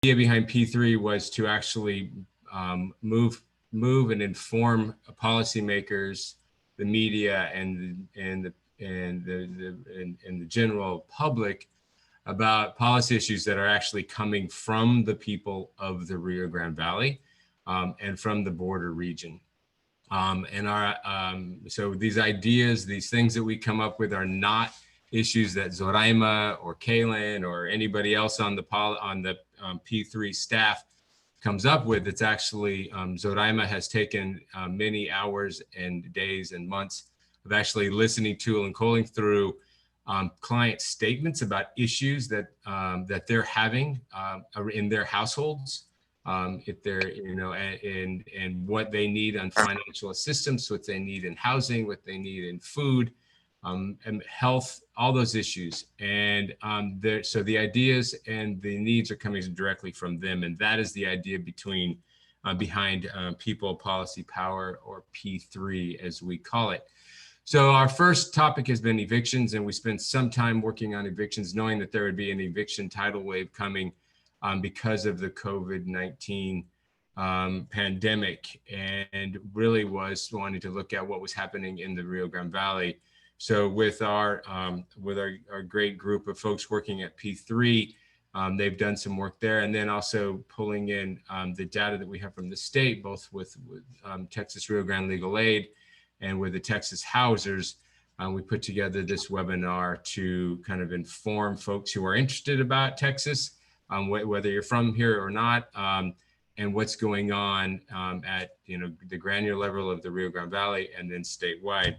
idea behind P3 was to actually move and inform policymakers, the media, and the general public about policy issues that are actually coming from the people of the Rio Grande Valley and from the border region. So these ideas, these things that we come up with are not issues that Zoraima or Caelan or anybody else on the P3 staff comes up with. It's actually, Zoraima has taken many hours and days and months of actually listening to and calling through client statements about issues that they're having in their households, if they're, and what they need on financial assistance, what they need in housing, what they need in food, and health, all those issues. And so the ideas and the needs are coming directly from them. And that is the idea behind People, Policy, Power, or P3, as we call it. So our first topic has been evictions, and we spent some time working on evictions, knowing that there would be an eviction tidal wave coming because of the COVID-19 pandemic, and really was wanting to look at what was happening in the Rio Grande Valley. So with our great group of folks working at P3, they've done some work there, and then also pulling in the data that we have from the state, both with Texas Rio Grande Legal Aid and with the Texas Housers. We put together this webinar to kind of inform folks who are interested about Texas, whether you're from here or not, and what's going on at the granular level of the Rio Grande Valley and then statewide.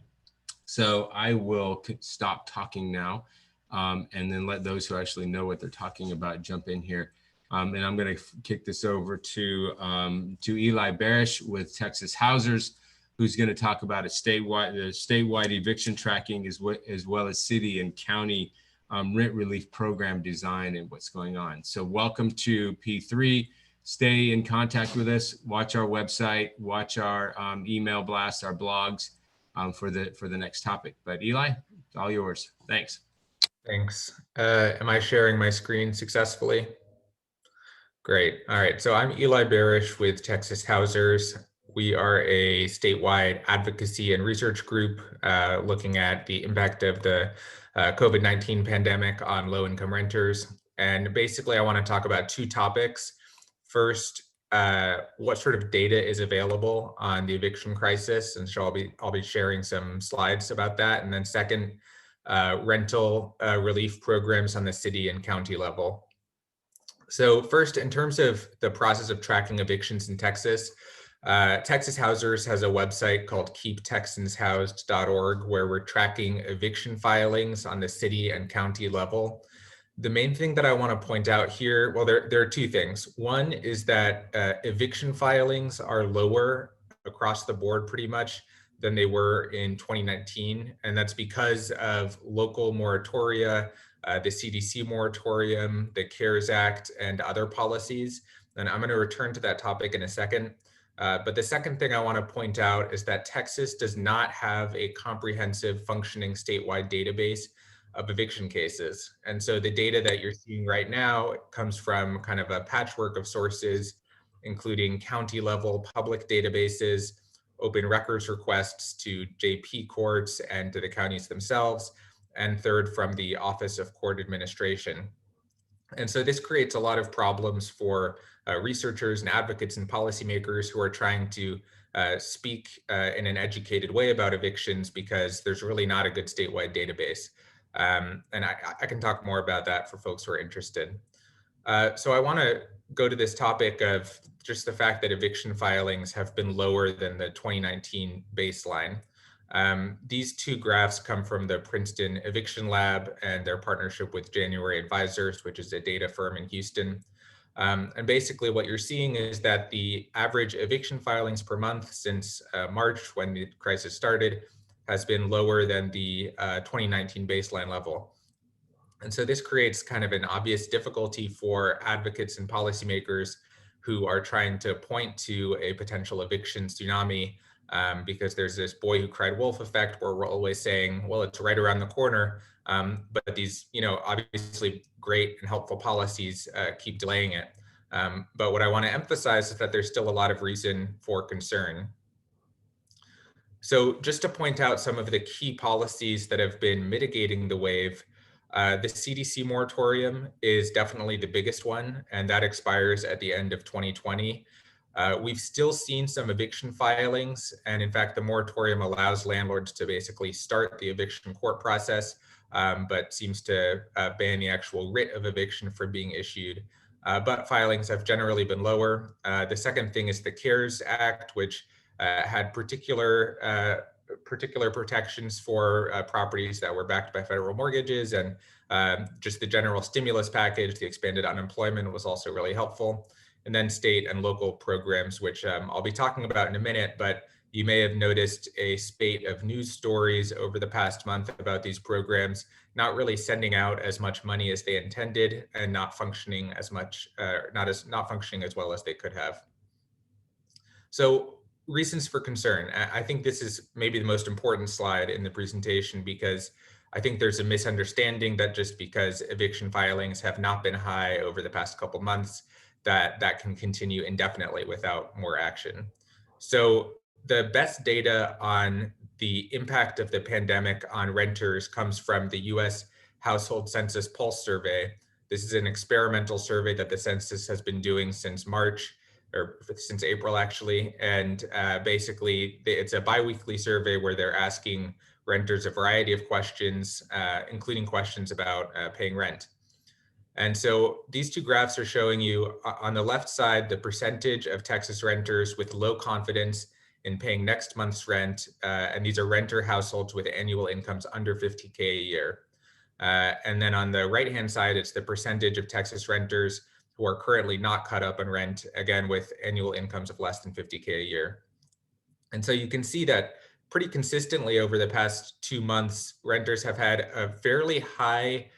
So I will stop talking now and then let those who actually know what they're talking about jump in here. And I'm going to kick this over to Eli Barrish with Texas Housers, who's going to talk about the statewide eviction tracking as well as city and county rent relief program design and what's going on. So welcome to P3. Stay in contact with us. Watch our website. Watch our email blasts, our blogs for the next topic. But Eli, it's all yours. Thanks. Thanks. Am I sharing my screen successfully? Great. All right. So I'm Eli Barrish with Texas Housers. We are a statewide advocacy and research group looking at the impact of the COVID-19 pandemic on low-income renters. And basically, I want to talk about two topics. First, what sort of data is available on the eviction crisis, and so I'll be sharing some slides about that. And then second, rental relief programs on the city and county level. So first, in terms of the process of tracking evictions in Texas, Texas Housers has a website called keeptexanshoused.org where we're tracking eviction filings on the city and county level. The main thing that I want to point out here, well, there are two things. One is that eviction filings are lower across the board pretty much than they were in 2019, and that's because of local moratoria, the CDC moratorium, the CARES Act, and other policies. And I'm going to return to that topic in a second. But the second thing I want to point out is that Texas does not have a comprehensive functioning statewide database of eviction cases. And so the data that you're seeing right now comes from kind of a patchwork of sources, including county level public databases, open records requests to JP courts and to the counties themselves, and third, from the Office of Court Administration. And so this creates a lot of problems for researchers and advocates and policymakers who are trying to speak in an educated way about evictions, because there's really not a good statewide database. And I can talk more about that for folks who are interested. So I want to go to this topic of just the fact that eviction filings have been lower than the 2019 baseline. These two graphs come from the Princeton Eviction Lab and their partnership with January Advisors, which is a data firm in Houston. And basically what you're seeing is that the average eviction filings per month since March, when the crisis started, has been lower than the 2019 baseline level. And so this creates kind of an obvious difficulty for advocates and policymakers who are trying to point to a potential eviction tsunami, because there's this boy who cried wolf effect where we're always saying, well, it's right around the corner, but these, obviously great and helpful policies keep delaying it. But what I want to emphasize is that there's still a lot of reason for concern. So just to point out some of the key policies that have been mitigating the wave, the CDC moratorium is definitely the biggest one, and that expires at the end of 2020. We've still seen some eviction filings, and in fact, the moratorium allows landlords to basically start the eviction court process, but seems to ban the actual writ of eviction from being issued. But filings have generally been lower. The second thing is the CARES Act, which had particular protections for properties that were backed by federal mortgages, and just the general stimulus package, the expanded unemployment was also really helpful. And then state and local programs, which I'll be talking about in a minute, but you may have noticed a spate of news stories over the past month about these programs not really sending out as much money as they intended and not functioning as much, not functioning as well as they could have. So reasons for concern. I think this is maybe the most important slide in the presentation, because I think there's a misunderstanding that just because eviction filings have not been high over the past couple months, that can continue indefinitely without more action. So the best data on the impact of the pandemic on renters comes from the US Household Census Pulse Survey. This is an experimental survey that the census has been doing since March, or since April actually. And basically it's a biweekly survey where they're asking renters a variety of questions, including questions about paying rent. And so these two graphs are showing you on the left side, the percentage of Texas renters with low confidence in paying next month's rent. And these are renter households with annual incomes under 50K a year. And then on the right-hand side, it's the percentage of Texas renters who are currently not caught up on rent, again, with annual incomes of less than 50K a year. And so you can see that pretty consistently over the past 2 months, renters have had a fairly high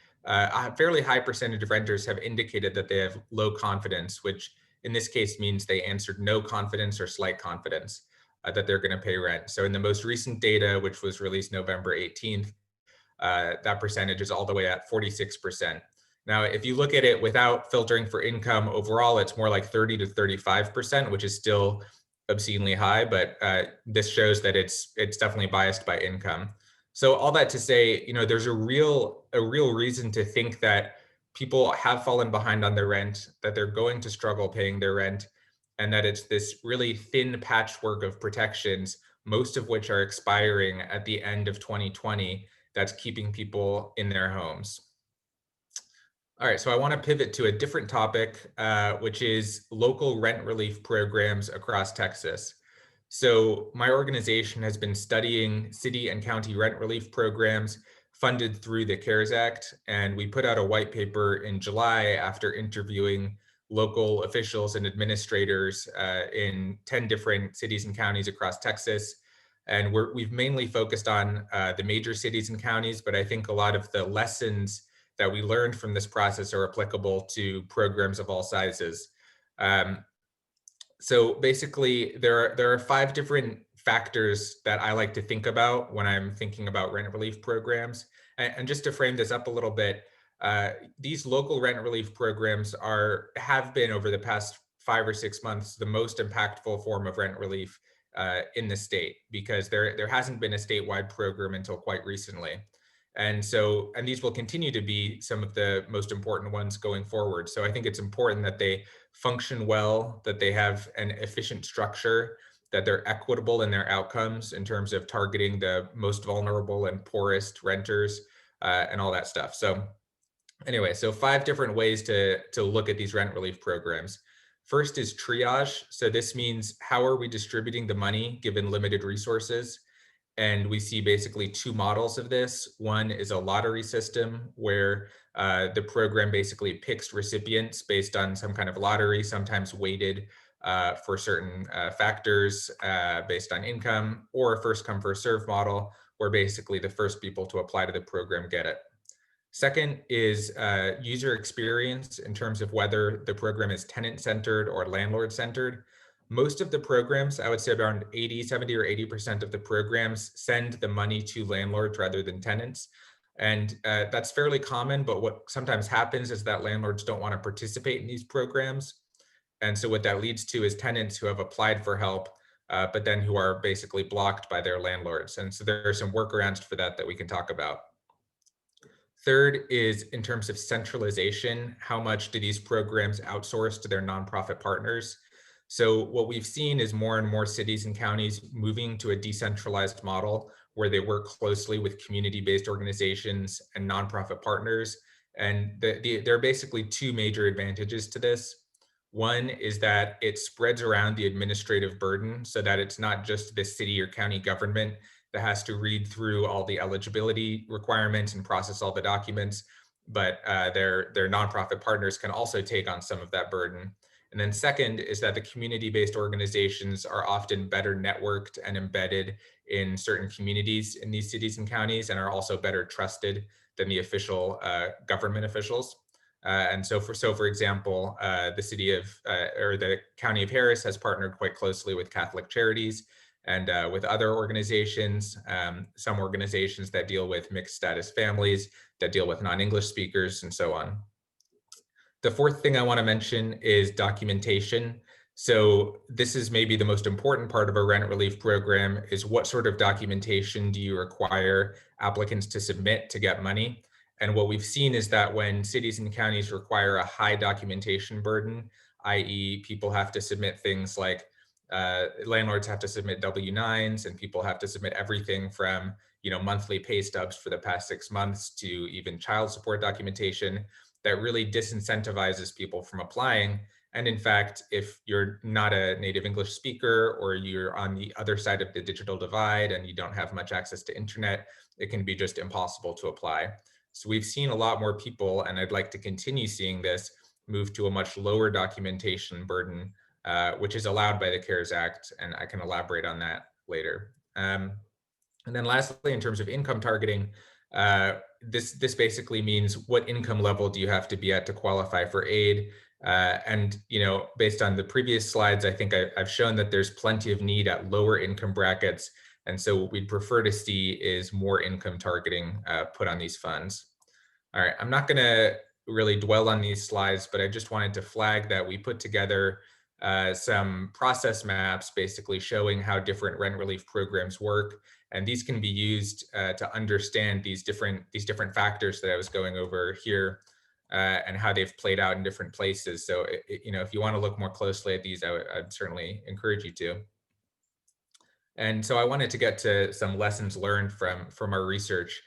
percentage of renters have indicated that they have low confidence, which in this case means they answered no confidence or slight confidence that they're going to pay rent. So in the most recent data, which was released November 18th, that percentage is all the way at 46%. Now, if you look at it without filtering for income overall, it's more like 30 to 35%, which is still obscenely high, but this shows that it's definitely biased by income. So all that to say, there's a real reason to think that people have fallen behind on their rent, that they're going to struggle paying their rent, and that it's this really thin patchwork of protections, most of which are expiring at the end of 2020, that's keeping people in their homes. All right, so I want to pivot to a different topic, which is local rent relief programs across Texas. So my organization has been studying city and county rent relief programs funded through the CARES Act, and we put out a white paper in July after interviewing local officials and administrators in 10 different cities and counties across Texas. And we've mainly focused on the major cities and counties, but I think a lot of the lessons that we learned from this process are applicable to programs of all sizes. So basically, there are 5 different factors that I like to think about when I'm thinking about rent relief programs. And just to frame this up a little bit, these local rent relief programs have been over the past 5 or 6 months the most impactful form of rent relief in the state, because there hasn't been a statewide program until quite recently. And these will continue to be some of the most important ones going forward. So I think it's important that they function well, that they have an efficient structure, that they're equitable in their outcomes in terms of targeting the most vulnerable and poorest renters and all that stuff. So anyway, so 5 different ways to look at these rent relief programs. First is triage. So this means, how are we distributing the money given limited resources? And we see basically 2 models of this. One is a lottery system where the program basically picks recipients based on some kind of lottery, sometimes weighted for certain factors based on income, or a first come first serve model where basically the first people to apply to the program get it. Second is user experience in terms of whether the program is tenant-centered or landlord-centered. Most of the programs, I would say around 70 or 80% of the programs send the money to landlords rather than tenants. And that's fairly common, but what sometimes happens is that landlords don't want to participate in these programs. And so what that leads to is tenants who have applied for help, but then who are basically blocked by their landlords. And so there are some workarounds for that we can talk about. Third is in terms of centralization, how much do these programs outsource to their nonprofit partners? So what we've seen is more and more cities and counties moving to a decentralized model where they work closely with community-based organizations and nonprofit partners. And there are basically two major advantages to this. One is that it spreads around the administrative burden so that it's not just the city or county government that has to read through all the eligibility requirements and process all the documents, but their nonprofit partners can also take on some of that burden. And then second is that the community-based organizations are often better networked and embedded in certain communities in these cities and counties, and are also better trusted than the official government officials. And so for example, the city of or the county of Harris has partnered quite closely with Catholic Charities and with other organizations, some organizations that deal with mixed status families, that deal with non-English speakers, and so on. The fourth thing I want to mention is documentation. So this is maybe the most important part of a rent relief program, is what sort of documentation do you require applicants to submit to get money? And what we've seen is that when cities and counties require a high documentation burden, i.e. people have to submit things like landlords have to submit W-9s, and people have to submit everything from monthly pay stubs for the past 6 months to even child support documentation, that really disincentivizes people from applying. And in fact, if you're not a native English speaker, or you're on the other side of the digital divide and you don't have much access to internet, it can be just impossible to apply. So we've seen a lot more people, and I'd like to continue seeing this, move to a much lower documentation burden, which is allowed by the CARES Act, and I can elaborate on that later. And then lastly, in terms of income targeting, this basically means what income level do you have to be at to qualify for aid? And based on the previous slides, I think I've shown that there's plenty of need at lower income brackets. And so what we'd prefer to see is more income targeting put on these funds. All right, I'm not going to really dwell on these slides, but I just wanted to flag that we put together some process maps basically showing how different rent relief programs work. And these can be used to understand these different factors that I was going over here and how they've played out in different places. So, if you want to look more closely at these, I'd certainly encourage you to. And so I wanted to get to some lessons learned from our research.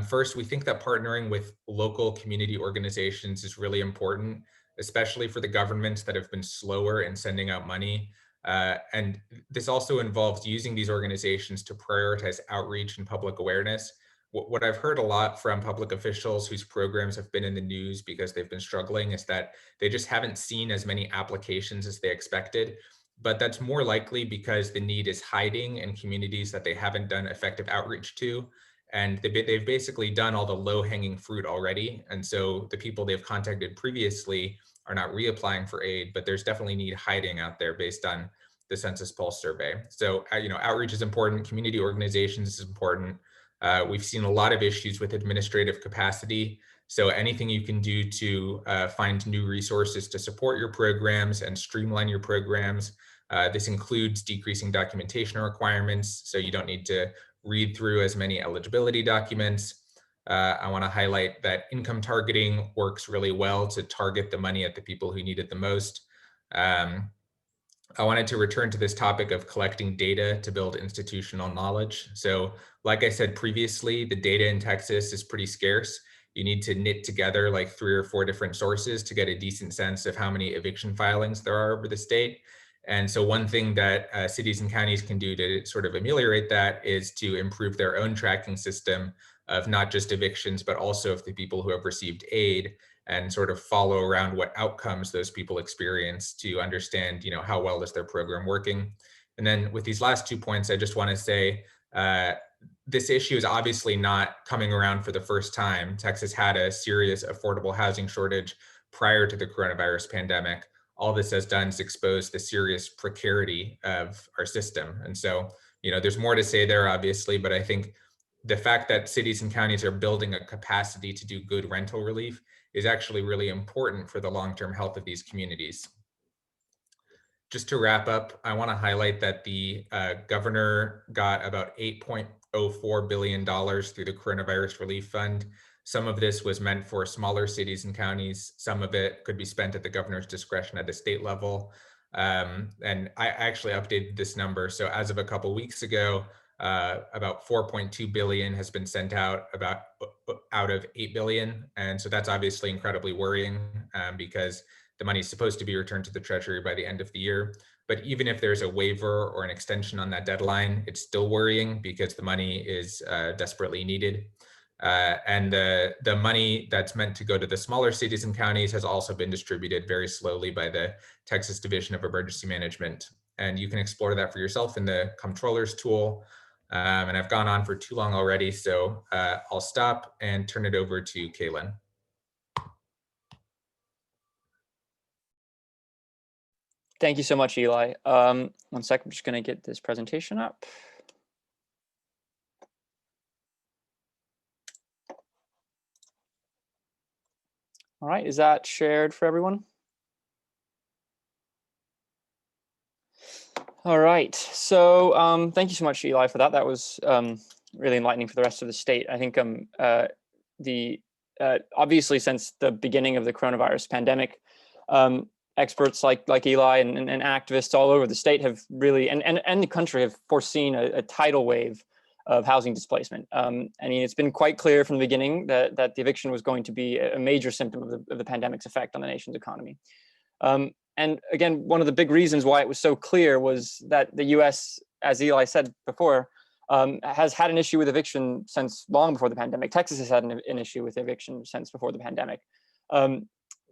First, we think that partnering with local community organizations is really important, especially for the governments that have been slower in sending out money. And this also involves using these organizations to prioritize outreach and public awareness. What I've heard a lot from public officials whose programs have been in the news because they've been struggling is that they just haven't seen as many applications as they expected. But that's more likely because the need is hiding in communities that they haven't done effective outreach to. And they've basically done all the low-hanging fruit already. And so the people they've contacted previously are not reapplying for aid, but there's definitely need hiding out there based on the Census Pulse survey. So, outreach is important, community organizations is important. We've seen a lot of issues with administrative capacity. So anything you can do to find new resources to support your programs and streamline your programs. This includes decreasing documentation requirements, so you don't need to read through as many eligibility documents. I want to highlight that income targeting works really well to target the money at the people who need it the most. I wanted to return to this topic of collecting data to build institutional knowledge. So like I said previously, the data in Texas is pretty scarce. You need to knit together like 3 or 4 different sources to get a decent sense of how many eviction filings there are over the state. And so one thing that cities and counties can do to sort of ameliorate that is to improve their own tracking system of not just evictions, but also of the people who have received aid, and sort of follow around what outcomes those people experience to understand, how well is their program working. And then with these last 2 points, I just want to say, this issue is obviously not coming around for the first time. Texas had a serious affordable housing shortage prior to the coronavirus pandemic. All this has done is expose the serious precarity of our system. And so, there's more to say there, obviously, but I think the fact that cities and counties are building a capacity to do good rental relief is actually really important for the long-term health of these communities. Just to wrap up, I want to highlight that the governor got about $8.04 billion through the Coronavirus Relief Fund. Some of this was meant for smaller cities and counties. Some of it could be spent at the governor's discretion at the state level. And I actually updated this number. So as of a couple weeks ago, about 4.2 billion has been sent out out of 8 billion. And so that's obviously incredibly worrying because the money is supposed to be returned to the Treasury by the end of the year. But even if there's a waiver or an extension on that deadline, it's still worrying because the money is desperately needed. And the money that's meant to go to the smaller cities and counties has also been distributed very slowly by the Texas Division of Emergency Management. And you can explore that for yourself in the Comptroller's tool. And I've gone on for too long already, so I'll stop and turn it over to Caelan. Thank you so much, Eli. 1 sec, I'm just going to get this presentation up. All right, is that shared for everyone? All right, so thank you so much, Eli, for that. That was really enlightening for the rest of the state. I think obviously since the beginning of the coronavirus pandemic, experts like Eli and activists all over the state have really, and the country have foreseen a tidal wave of housing displacement. I mean, it's been quite clear from the beginning that the eviction was going to be a major symptom of the pandemic's effect on the nation's economy. And again, one of the big reasons why it was so clear was that the US, as Eli said before, has had an issue with eviction since long before the pandemic. Texas has had an issue with eviction since before the pandemic.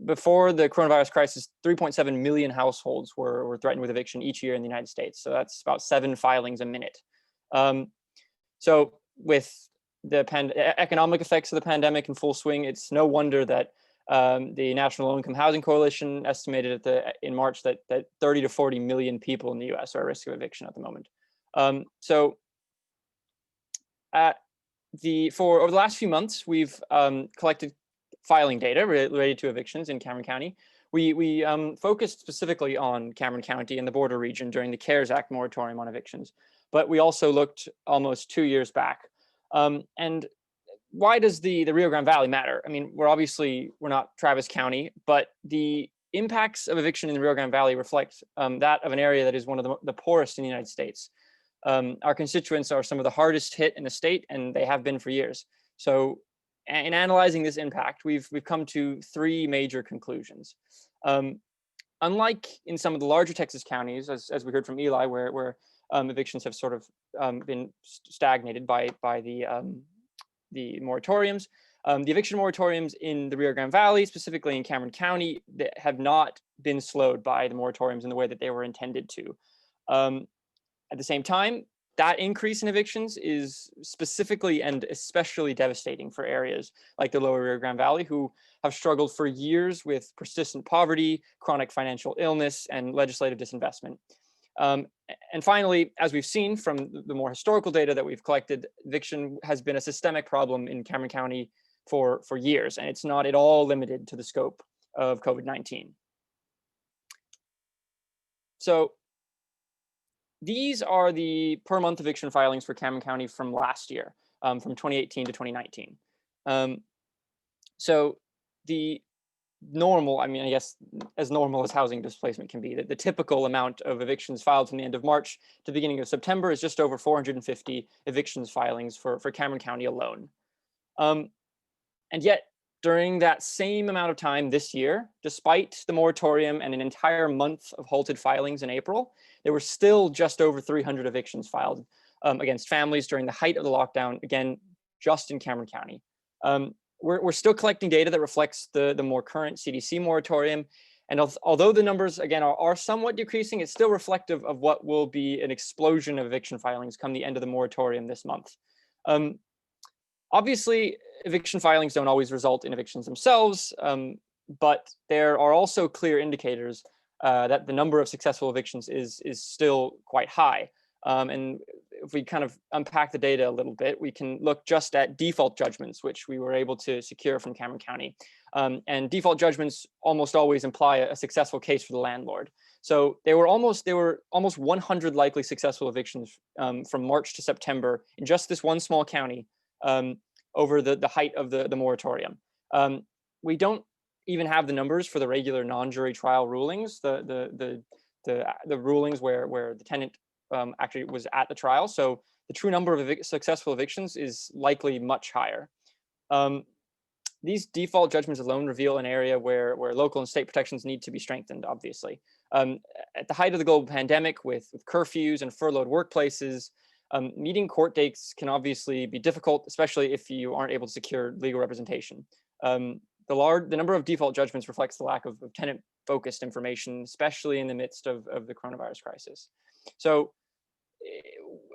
Before the coronavirus crisis, 3.7 million households were threatened with eviction each year in the United States. So that's about 7 filings a minute. So with the economic effects of the pandemic in full swing, it's no wonder that the National Low Income Housing Coalition estimated in March that 30 to 40 million people in the US are at risk of eviction at the moment. So over the last few months, we've collected filing data related to evictions in Cameron County. We focused specifically on Cameron County and the border region during the CARES Act moratorium on evictions, but we also looked almost 2 years back. And why does the Rio Grande Valley matter? I mean, we're not Travis County, but the impacts of eviction in the Rio Grande Valley reflect that of an area that is one of the poorest in the United States. Our constituents are some of the hardest hit in the state, and they have been for years. So in analyzing this impact, we've come to 3 major conclusions. Unlike in some of the larger Texas counties, as we heard from Eli, where evictions have sort of been stagnated by the moratoriums, the eviction moratoriums in the Rio Grande Valley, specifically in Cameron County, that have not been slowed by the moratoriums in the way that they were intended to. At the same time, that increase in evictions is specifically and especially devastating for areas like the lower Rio Grande Valley, who have struggled for years with persistent poverty, chronic financial illness, and legislative disinvestment. And finally, as we've seen from the more historical data that we've collected, eviction has been a systemic problem in Cameron County for years, and it's not at all limited to the scope of COVID-19. So these are the per month eviction filings for Cameron County from last year, from 2018 to 2019. So the normal, I mean, I guess as normal as housing displacement can be, the typical amount of evictions filed from the end of March to the beginning of September is just over 450 evictions filings for Cameron County alone. And yet, during that same amount of time this year, despite the moratorium and an entire month of halted filings in April, there were still just over 300 evictions filed against families during the height of the lockdown, again, just in Cameron County. We're still collecting data that reflects the more current CDC moratorium. And although the numbers, again, are somewhat decreasing, it's still reflective of what will be an explosion of eviction filings come the end of the moratorium this month. Obviously, eviction filings don't always result in evictions themselves, but there are also clear indicators that the number of successful evictions is still quite high. And if we kind of unpack the data a little bit, we can look just at default judgments, which we were able to secure from Cameron County. And default judgments almost always imply a successful case for the landlord. So there were almost 100 likely successful evictions from March to September in just this one small county over the height of the moratorium. We don't even have the numbers for the regular non-jury trial rulings, the rulings where the tenant actually was at the trial. So the true number of successful evictions is likely much higher. These default judgments alone reveal an area where local and state protections need to be strengthened, obviously. At the height of the global pandemic, with curfews and furloughed workplaces, meeting court dates can obviously be difficult, especially if you aren't able to secure legal representation. The number of default judgments reflects the lack of tenant-focused information, especially in the midst of the coronavirus crisis. So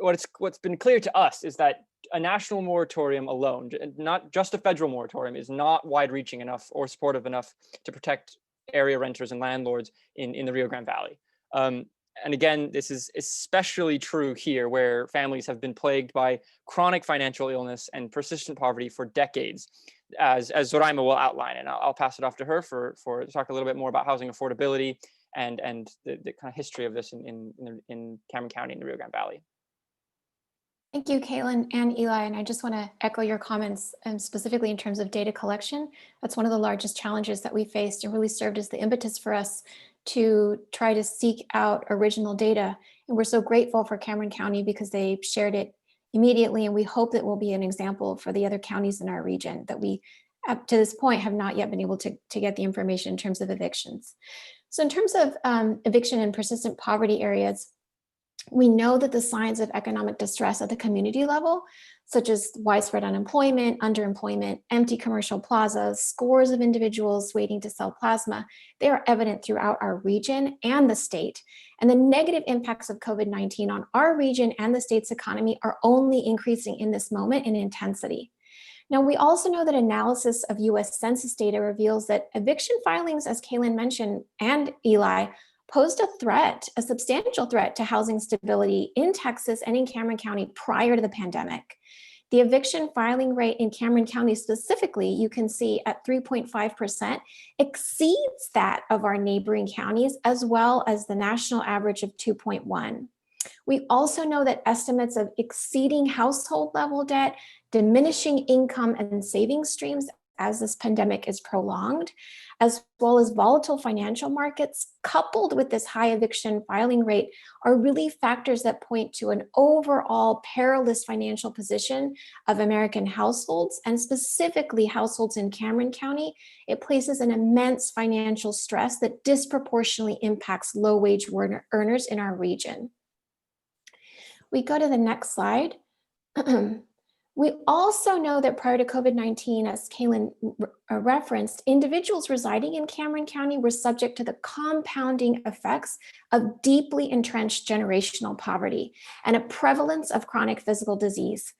what's been clear to us is that a national moratorium alone, not just a federal moratorium, is not wide-reaching enough or supportive enough to protect area renters and landlords in the Rio Grande Valley. And again, this is especially true here, where families have been plagued by chronic financial illness and persistent poverty for decades, as Zoraima will outline. And I'll pass it off to her to talk a little bit more about housing affordability and the kind of history of this in Cameron County in the Rio Grande Valley. Thank you, Caelan and Eli. And I just want to echo your comments, specifically in terms of data collection. That's one of the largest challenges that we faced and really served as the impetus for us to try to seek out original data. And we're so grateful for Cameron County because they shared it immediately. And we hope that will be an example for the other counties in our region that we, up to this point, have not yet been able to get the information in terms of evictions. So in terms of eviction in persistent poverty areas, we know that the signs of economic distress at the community level, such as widespread unemployment, underemployment, empty commercial plazas, scores of individuals waiting to sell plasma, they are evident throughout our region and the state. And the negative impacts of COVID-19 on our region and the state's economy are only increasing in this moment in intensity. Now, we also know that analysis of US Census data reveals that eviction filings, as Caelan mentioned, and Eli, posed a substantial threat to housing stability in Texas and in Cameron County prior to the pandemic. The eviction filing rate in Cameron County specifically, you can see at 3.5%, exceeds that of our neighboring counties, as well as the national average of 2.1. We also know that estimates of exceeding household level debt, diminishing income and savings streams as this pandemic is prolonged, as well as volatile financial markets, coupled with this high eviction filing rate, are really factors that point to an overall perilous financial position of American households, and specifically households in Cameron County. It places an immense financial stress that disproportionately impacts low-wage earners in our region. We go to the next slide. We also know that prior to COVID-19, as Caelan referenced, individuals residing in Cameron County were subject to the compounding effects of deeply entrenched generational poverty and a prevalence of chronic physical disease.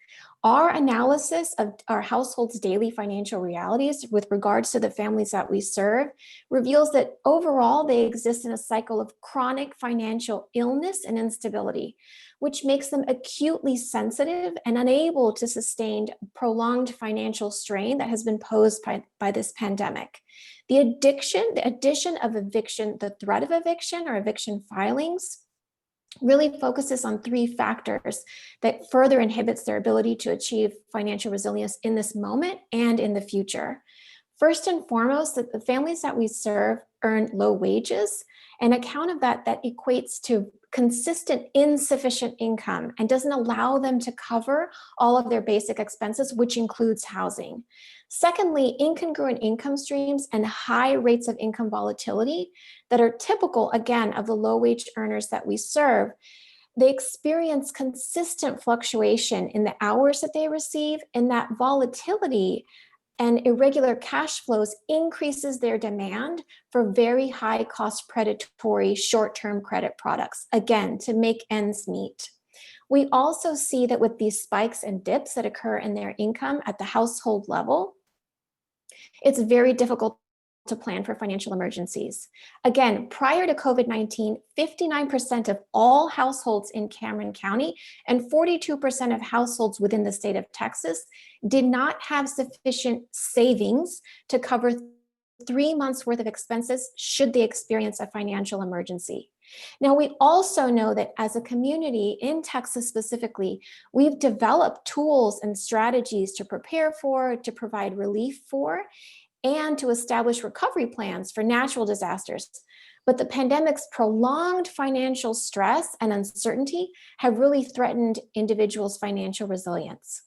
Our analysis of our household's daily financial realities with regards to the families that we serve reveals that overall they exist in a cycle of chronic financial illness and instability, which makes them acutely sensitive and unable to sustain prolonged financial strain that has been posed by this pandemic. The addition of eviction, the threat of eviction or eviction filings, really focuses on three factors that further inhibits their ability to achieve financial resilience in this moment and in the future. First and foremost, that the families that we serve earn low wages, and account of that equates to consistent insufficient income and doesn't allow them to cover all of their basic expenses, which includes housing. Secondly, incongruent income streams and high rates of income volatility that are typical, again, of the low-wage earners that we serve. They experience consistent fluctuation in the hours that they receive, and that volatility and irregular cash flows increases their demand for very high cost predatory short-term credit products, again, to make ends meet. We also see that with these spikes and dips that occur in their income at the household level, it's very difficult to plan for financial emergencies. Again, prior to COVID-19, 59% of all households in Cameron County and 42% of households within the state of Texas did not have sufficient savings to cover 3 months worth of expenses should they experience a financial emergency. Now, we also know that as a community in Texas specifically, we've developed tools and strategies to prepare for, to provide relief for, and to establish recovery plans for natural disasters. But the pandemic's prolonged financial stress and uncertainty have really threatened individuals' financial resilience.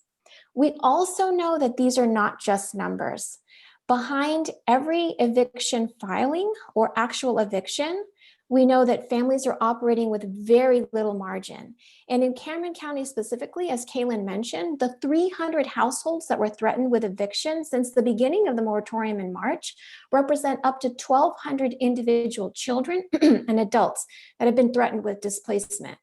We also know that these are not just numbers. Behind every eviction filing or actual eviction, we know that families are operating with very little margin. And in Cameron County specifically, as Caelan mentioned, the 300 households that were threatened with eviction since the beginning of the moratorium in March represent up to 1,200 individual children and adults that have been threatened with displacement.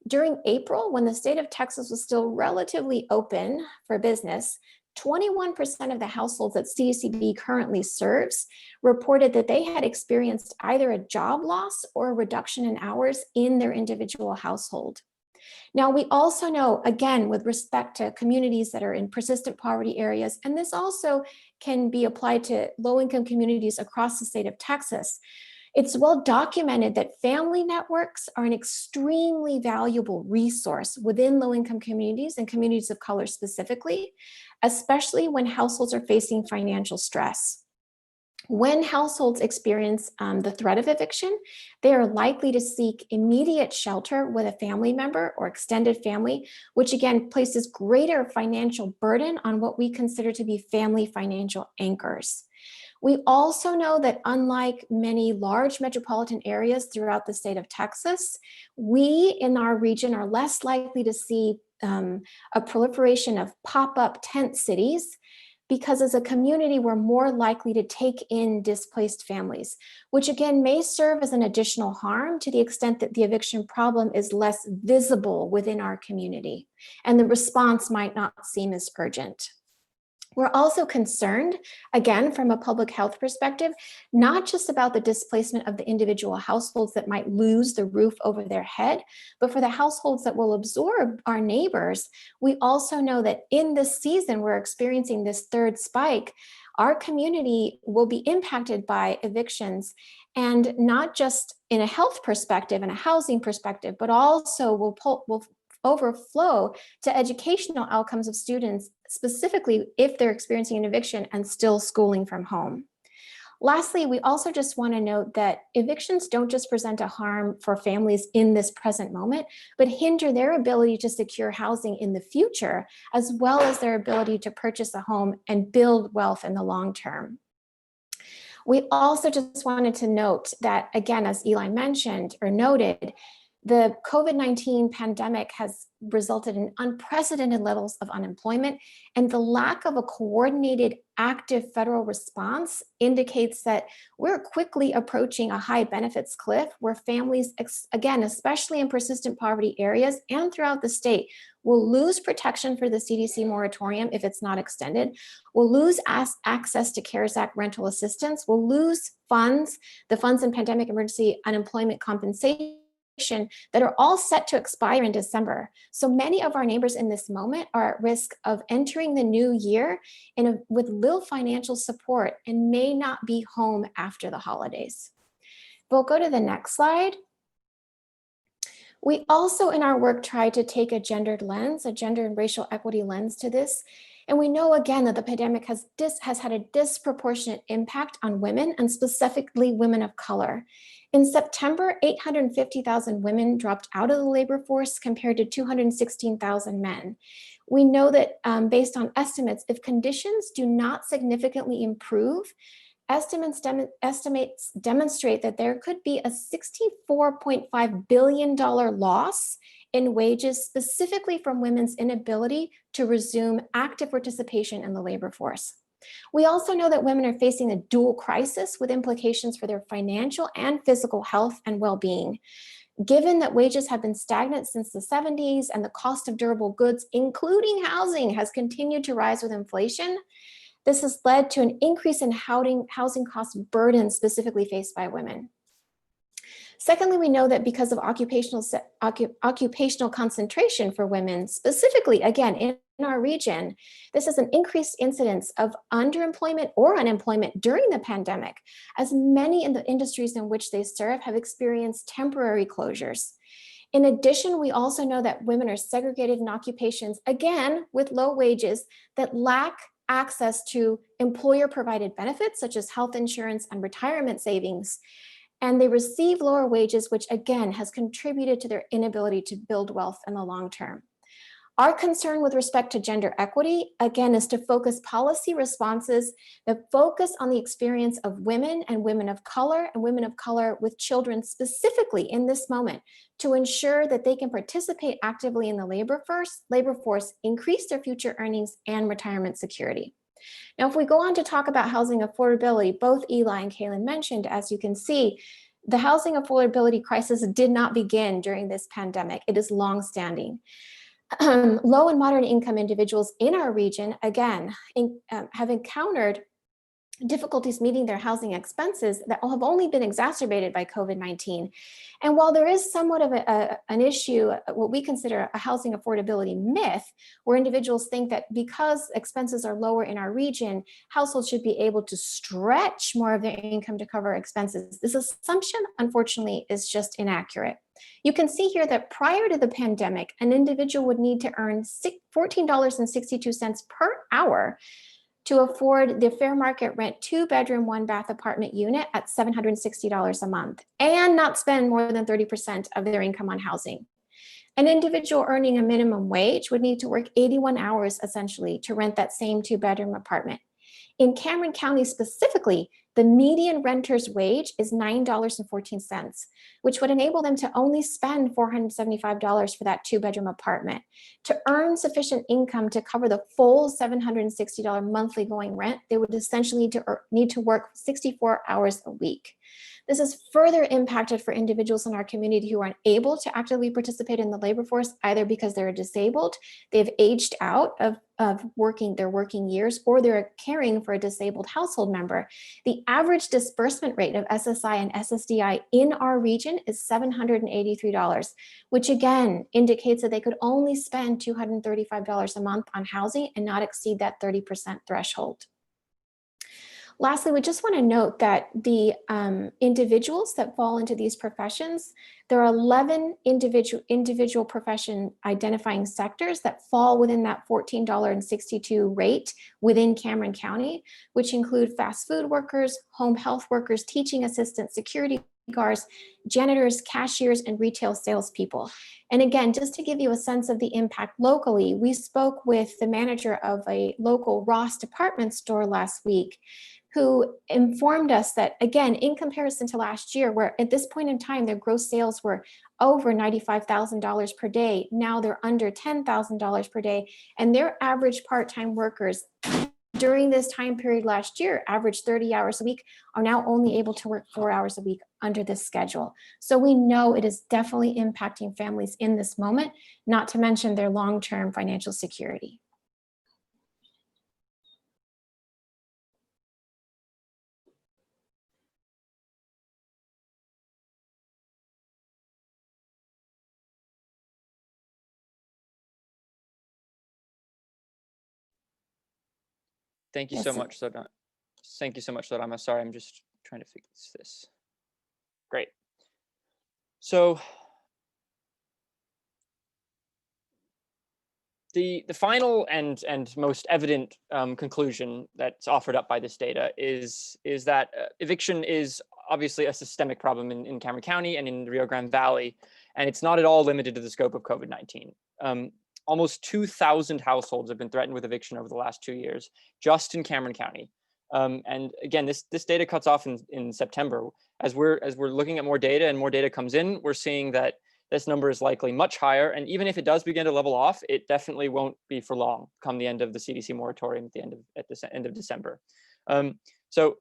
During April, when the state of Texas was still relatively open for business, 21% of the households that CDCB currently serves reported that they had experienced either a job loss or a reduction in hours in their individual household. Now, we also know, again, with respect to communities that are in persistent poverty areas, and this also can be applied to low-income communities across the state of Texas, it's well documented that family networks are an extremely valuable resource within low-income communities and communities of color specifically, especially when households are facing financial stress. When households experience the threat of eviction, they are likely to seek immediate shelter with a family member or extended family, which again places greater financial burden on what we consider to be family financial anchors. We also know that unlike many large metropolitan areas throughout the state of Texas, we in our region are less likely to see a proliferation of pop-up tent cities, because as a community, we're more likely to take in displaced families, which again may serve as an additional harm to the extent that the eviction problem is less visible within our community, and the response might not seem as urgent. We're also concerned, again, from a public health perspective, not just about the displacement of the individual households that might lose the roof over their head, but for the households that will absorb our neighbors. We also know that in this season, we're experiencing this third spike. Our community will be impacted by evictions, and not just in a health perspective and a housing perspective, but also will overflow to educational outcomes of students, specifically if they're experiencing an eviction and still schooling from home. Lastly, we also just want to note that evictions don't just present a harm for families in this present moment, but hinder their ability to secure housing in the future, as well as their ability to purchase a home and build wealth in the long term. We also just wanted to note that, again, as Eli mentioned or noted, the COVID-19 pandemic has resulted in unprecedented levels of unemployment, and the lack of a coordinated, active federal response indicates that we're quickly approaching a high benefits cliff where families, again, especially in persistent poverty areas and throughout the state, will lose protection for the CDC moratorium if it's not extended, will lose access to CARES Act rental assistance, will lose funds, the funds in pandemic emergency unemployment compensation, that are all set to expire in December. So many of our neighbors in this moment are at risk of entering the new year with little financial support and may not be home after the holidays. We'll go to the next slide. We also in our work try to take a gendered lens, a gender and racial equity lens to this. And we know again that the pandemic has had a disproportionate impact on women, and specifically women of color. In September, 850,000 women dropped out of the labor force compared to 216,000 men. We know that based on estimates, if conditions do not significantly improve, estimates demonstrate that there could be a $64.5 billion loss in wages, specifically from women's inability to resume active participation in the labor force. We also know that women are facing a dual crisis with implications for their financial and physical health and well-being. Given that wages have been stagnant since the 70s and the cost of durable goods, including housing, has continued to rise with inflation, this has led to an increase in housing cost burden specifically faced by women. Secondly, we know that because of occupational concentration for women, specifically, again, in our region, this is an increased incidence of underemployment or unemployment during the pandemic, as many in the industries in which they serve have experienced temporary closures. In addition, we also know that women are segregated in occupations, again, with low wages that lack access to employer-provided benefits, such as health insurance and retirement savings. And they receive lower wages, which again has contributed to their inability to build wealth in the long term. Our concern with respect to gender equity, again, is to focus policy responses that focus on the experience of women and women of color with children specifically in this moment to ensure that they can participate actively in the labor force, increase their future earnings and retirement security. Now, if we go on to talk about housing affordability, both Eli and Caelan mentioned, as you can see, the housing affordability crisis did not begin during this pandemic. It is longstanding. Low and moderate income individuals in our region, again, have encountered difficulties meeting their housing expenses that have only been exacerbated by COVID-19. And while there is somewhat of an issue, what we consider a housing affordability myth, where individuals think that because expenses are lower in our region, households should be able to stretch more of their income to cover expenses, this assumption, unfortunately, is just inaccurate. You can see here that prior to the pandemic, an individual would need to earn $14.62 per hour to afford the fair market rent 2-bedroom, 1-bath apartment unit at $760 a month and not spend more than 30% of their income on housing. An individual earning a minimum wage would need to work 81 hours essentially to rent that same 2-bedroom apartment. In Cameron County specifically, the median renter's wage is $9.14, which would enable them to only spend $475 for that 2-bedroom apartment. To earn sufficient income to cover the full $760 monthly going rent, they would essentially need to work 64 hours a week. This is further impacted for individuals in our community who aren't able to actively participate in the labor force, either because they're disabled, they've aged out of their working years, or they're caring for a disabled household member. The average disbursement rate of SSI and SSDI in our region is $783, which again indicates that they could only spend $235 a month on housing and not exceed that 30% threshold. Lastly, we just want to note that the individuals that fall into these professions, there are 11 individual profession identifying sectors that fall within that $14.62 rate within Cameron County, which include fast food workers, home health workers, teaching assistants, security guards, janitors, cashiers, and retail salespeople. And again, just to give you a sense of the impact locally, we spoke with the manager of a local Ross department store last week, who informed us that, again, in comparison to last year, where at this point in time, their gross sales were over $95,000 per day, now they're under $10,000 per day, and their average part-time workers during this time period last year, averaged 30 hours a week, are now only able to work 4 hours a week under this schedule. So we know it is definitely impacting families in this moment, not to mention their long-term financial security. Thank you so much, Sodama. Thank you so much, Sodama. Sorry, I'm just trying to fix this. Great. So the final and most evident conclusion that's offered up by this data is that eviction is obviously a systemic problem in Cameron County and in the Rio Grande Valley, and it's not at all limited to the scope of COVID-19. Almost 2,000 households have been threatened with eviction over the last 2 years, just in Cameron County. And again, this data cuts off in September. As we're looking at more data and more data comes in, we're seeing that this number is likely much higher. And even if it does begin to level off, it definitely won't be for long come the end of the CDC moratorium at the end of December. So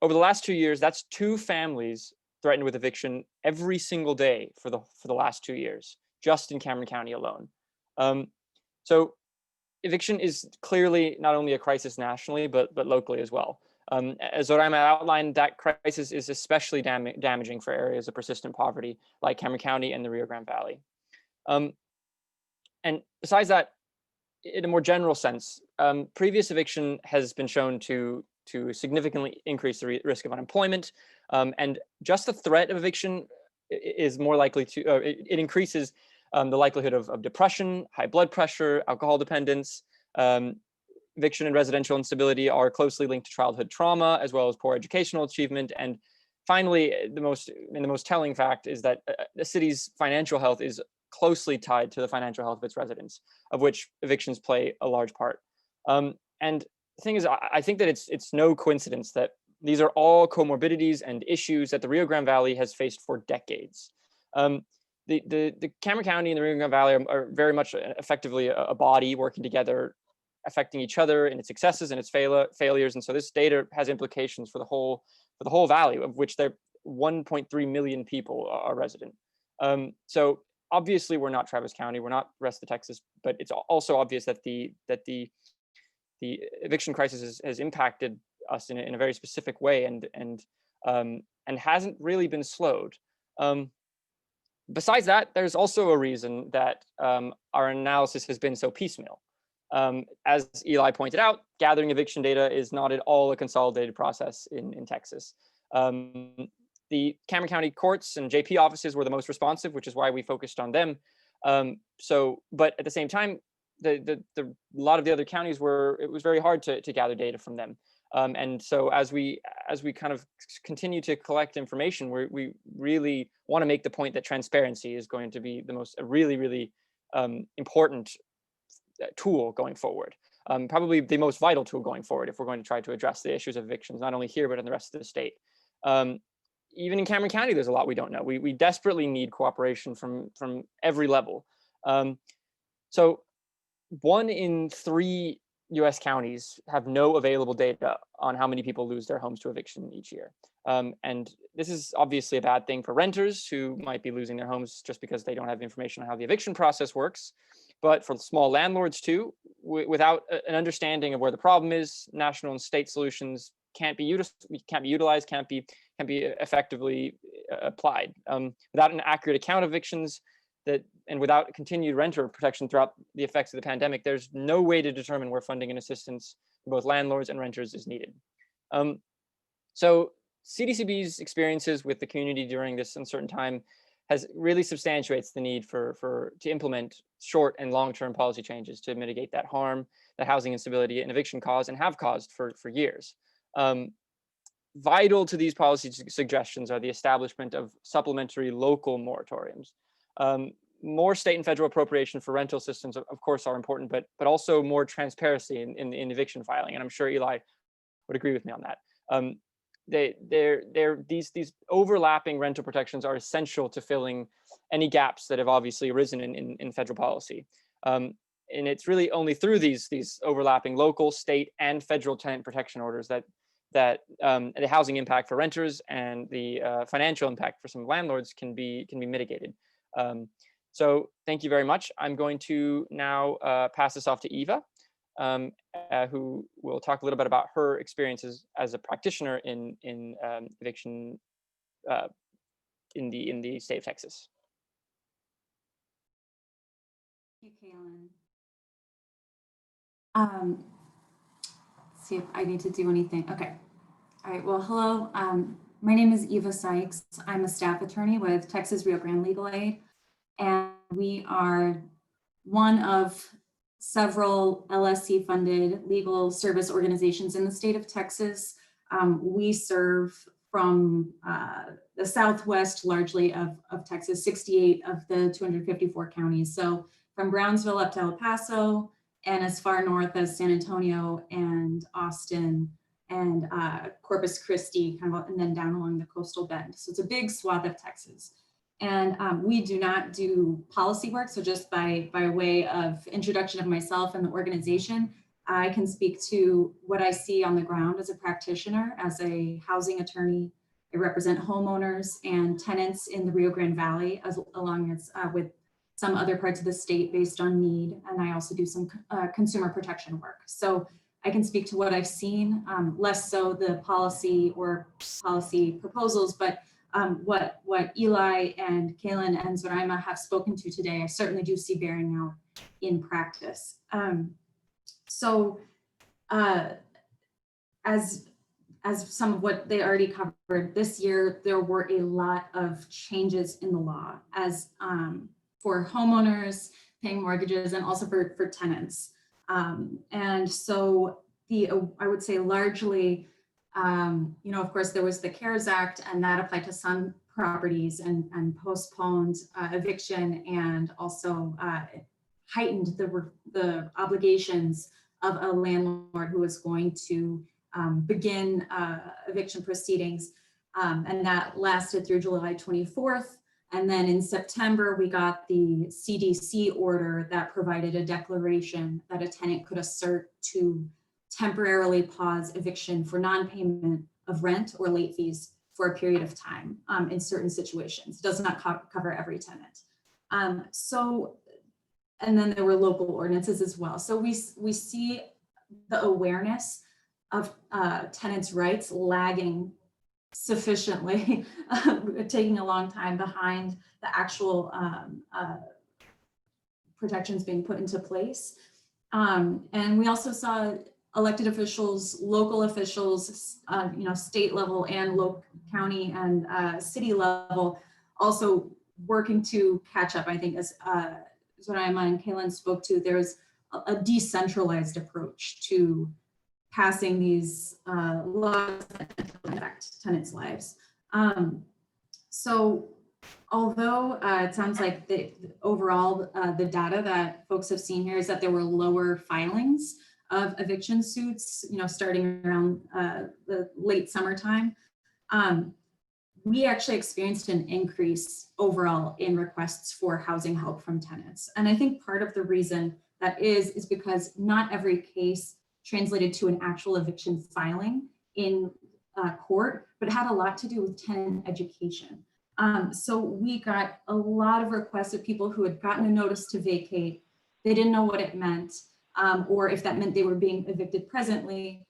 over the last 2 years, that's 2 families threatened with eviction every single day for the last 2 years, just in Cameron County alone. So eviction is clearly not only a crisis nationally, but locally as well. As Zoraima outlined, that crisis is especially damaging for areas of persistent poverty like Cameron County and the Rio Grande Valley. And besides that, in a more general sense, previous eviction has been shown to significantly increase the risk of unemployment, and just the threat of eviction is more likely to, it increases the likelihood of depression, high blood pressure, alcohol dependence. Eviction and residential instability are closely linked to childhood trauma, as well as poor educational achievement. And finally, the most telling fact is that the city's financial health is closely tied to the financial health of its residents, of which evictions play a large part. And the thing is, I think that it's no coincidence that these are all comorbidities and issues that the Rio Grande Valley has faced for decades. The Cameron County and the Rio Grande Valley are very much effectively a body working together, affecting each other in its successes and its failures. And so this data has implications for the whole valley, of which there 1.3 million people are resident. So obviously we're not Travis County, we're not the rest of Texas, but it's also obvious that the eviction crisis has impacted us in a very specific way and hasn't really been slowed. Besides that, there's also a reason that our analysis has been so piecemeal. As Eli pointed out, gathering eviction data is not at all a consolidated process in Texas. The Cameron County courts and JP offices were the most responsive, which is why we focused on them. But at the same time, a lot of the other counties it was very hard to gather data from them. And so as we kind of continue to collect information, we really want to make the point that transparency is going to be the most really important tool going forward, probably the most vital tool going forward if we're going to try to address the issues of evictions, not only here, but in the rest of the state. Even in Cameron County, there's a lot we don't know. We desperately need cooperation from every level. So 1 in 3 US counties have no available data on how many people lose their homes to eviction each year. And this is obviously a bad thing for renters who might be losing their homes just because they don't have information on how the eviction process works. But for small landlords too, without an understanding of where the problem is, national and state solutions can't be utilized, can't be effectively applied. Without an accurate account of evictions, and without continued renter protection throughout the effects of the pandemic, there's no way to determine where funding and assistance for both landlords and renters is needed. So CDCB's experiences with the community during this uncertain time really substantiates the need to implement short and long-term policy changes to mitigate that harm that housing instability and eviction cause and have caused for years. Vital to these policy suggestions are the establishment of supplementary local moratoriums. More state and federal appropriation for rental systems, of course, are important, but also more transparency in eviction filing. And I'm sure Eli would agree with me on that. These overlapping rental protections are essential to filling any gaps that have obviously arisen in federal policy. And it's really only through these overlapping local, state, and federal tenant protection orders that the housing impact for renters and the financial impact for some landlords can be mitigated. So thank you very much. I'm going to now pass this off to Eva, who will talk a little bit about her experiences as a practitioner in eviction in the state of Texas. Thank you, Caelan. See if I need to do anything. Okay. All right. Well, hello. My name is Eva Sikes. I'm a staff attorney with Texas Rio Grande Legal Aid, and we are one of several LSC-funded legal service organizations in the state of Texas. We serve from the southwest largely of Texas, 68 of the 254 counties. So from Brownsville up to El Paso, and as far north as San Antonio and Austin and Corpus Christi, and then down along the coastal bend. So it's a big swath of Texas. And we do not do policy work. So just by way of introduction of myself and the organization, I can speak to what I see on the ground as a practitioner, as a housing attorney. I represent homeowners and tenants in the Rio Grande Valley, along with some other parts of the state based on need. And I also do some consumer protection work. So I can speak to what I've seen, less so the policy or policy proposals, but what Eli and Caelan and Zoraima have spoken to today, I certainly do see bearing out in practice. As some of what they already covered, this year there were a lot of changes in the law as for homeowners paying mortgages and also for tenants. And so I would say largely, of course, there was the CARES Act, and that applied to some properties and postponed eviction, and also heightened the obligations of a landlord who was going to begin eviction proceedings. And that lasted through July 24th. And then in September, we got the CDC order that provided a declaration that a tenant could assert to temporarily pause eviction for non-payment of rent or late fees for a period of time in certain situations. It does not cover every tenant. And then there were local ordinances as well. So we see the awareness of tenants' rights lagging sufficiently, taking a long time behind the actual protections being put into place. And we also saw elected officials, local officials, state level and local county and city level also working to catch up. I think as Zoraima and Caelan spoke to, there's a decentralized approach to passing these laws that affect tenants' lives. So although it sounds like overall the data that folks have seen here is that there were lower filings of eviction suits, starting around the late summertime, we actually experienced an increase overall in requests for housing help from tenants. And I think part of the reason that is because not every case translated to an actual eviction filing in court, but it had a lot to do with tenant education. So we got a lot of requests of people who had gotten a notice to vacate. They didn't know what it meant, or if that meant they were being evicted presently,